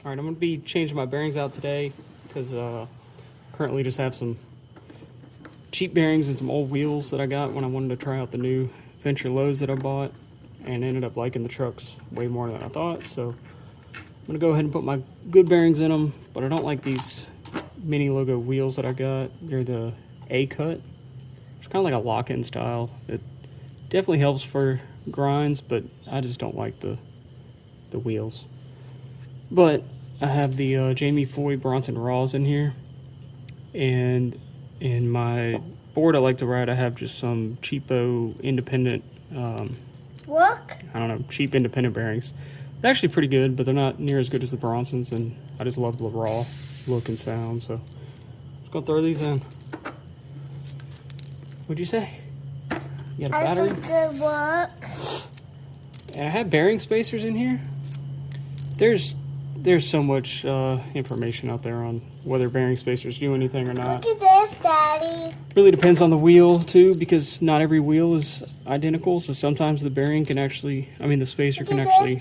Alright, I'm going to be changing my bearings out today because currently just have some cheap bearings and some old wheels that I got when I wanted to try out the new Venture lows that I bought, and ended up liking the trucks way more than I thought. So I'm going to go ahead and put my good bearings in them, but I don't like these mini logo wheels that I got. They're the A-cut. It's kind of like a lock-in style. It definitely helps for grinds, but I just don't like the wheels. But I have the Jamie Foy Bronson Raws in here, and in my board I like to ride, I have just some cheapo independent, cheap independent bearings. They're actually pretty good, but they're not near as good as the Bronsons, and I just love the raw look and sound, so I'm just gonna throw these in. What'd you say? You got a battery? I think good work. And I have bearing spacers in here. There's so much information out there on whether bearing spacers do anything or not. Look at this, Daddy. Really depends on the wheel too, because not every wheel is identical. So sometimes the bearing can actually, the spacer can actually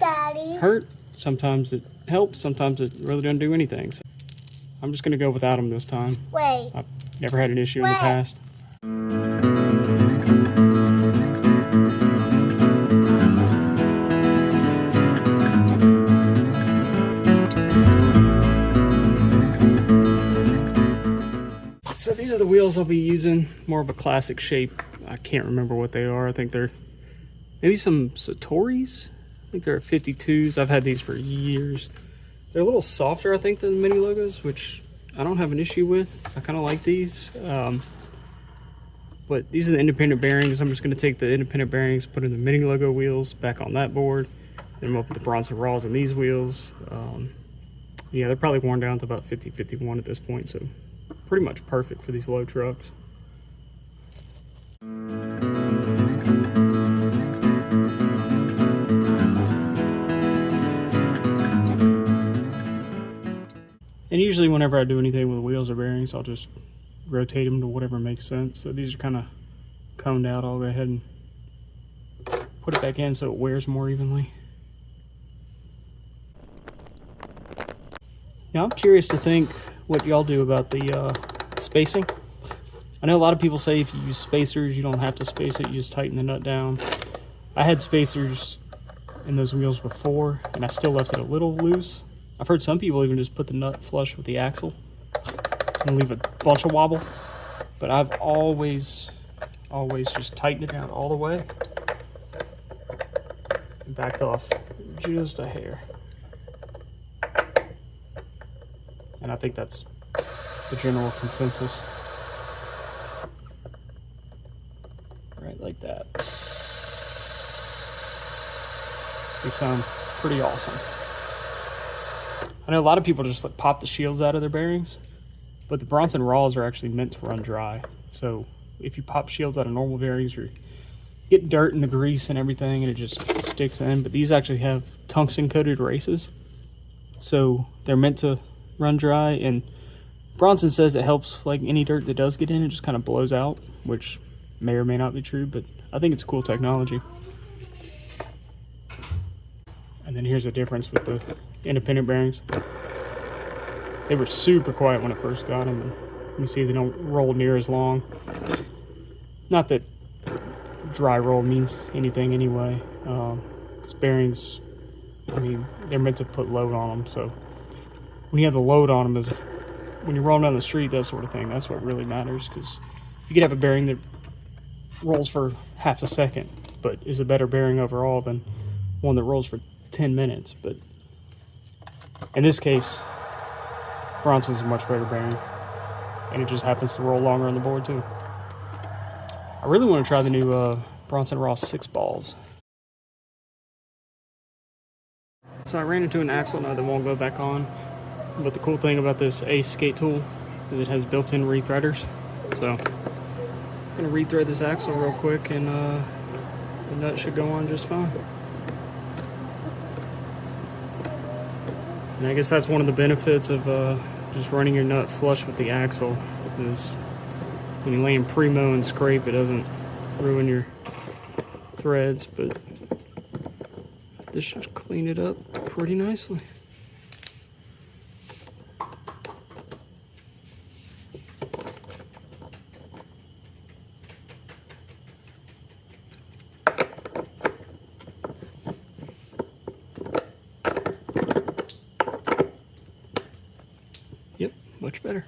hurt. Sometimes it helps. Sometimes it really doesn't do anything. So I'm just gonna go without them this time. Wait. I've never had an issue in the past. So these are the wheels I'll be using, more of a classic shape. I can't remember what they are. I think they're maybe some Satori's. I think they're 52s. I've had these for years. They're a little softer, I think, than the mini logos, which I don't have an issue with. I kind of like these. But these are the independent bearings. I'm just going to take the independent bearings, put in the mini logo wheels back on that board, then I'm up with the Bronson Raws on these wheels. Yeah, they're probably worn down to about 50-51 at this point, so pretty much perfect for these low trucks. And usually whenever I do anything with wheels or bearings, I'll just rotate them to whatever makes sense. So these are kind of coned out. I'll go ahead and put it back in so it wears more evenly. Now I'm curious to think what y'all do about the spacing. I know a lot of people say if you use spacers, you don't have to space it, you just tighten the nut down. I had spacers in those wheels before, and I still left it a little loose. I've heard some people even just put the nut flush with the axle and leave a bunch of wobble, but I've always just tightened it down all the way and backed off just a hair. And I think that's the general consensus. Right, like that. They sound pretty awesome. I know a lot of people just like pop the shields out of their bearings, but the Bronson Raws are actually meant to run dry. So if you pop shields out of normal bearings, you get dirt and the grease and everything, and it just sticks in. But these actually have tungsten coated races, so they're meant to run dry. And Bronson says it helps, like any dirt that does get in, it just kind of blows out, which may or may not be true, but I think it's cool technology. And then here's the difference with the independent bearings. They were super quiet when I first got them, and you can see they don't roll near as long. Not that dry roll means anything anyway, because bearings, they're meant to put load on them, so when you have the load on them is when you're rolling down the street, that sort of thing. That's what really matters, because you could have a bearing that rolls for half a second, but is a better bearing overall than one that rolls for 10 minutes. But in this case, Bronson's a much better bearing, and it just happens to roll longer on the board too. I really want to try the new Bronson Raws 6 balls. So I ran into an axle nut that won't go back on. But the cool thing about this Ace skate tool is it has built-in rethreaders. So I'm gonna rethread this axle real quick, and the nut should go on just fine. And I guess that's one of the benefits of just running your nut flush with the axle, is when you lay in primo and scrape, it doesn't ruin your threads, but this should clean it up pretty nicely. Much better.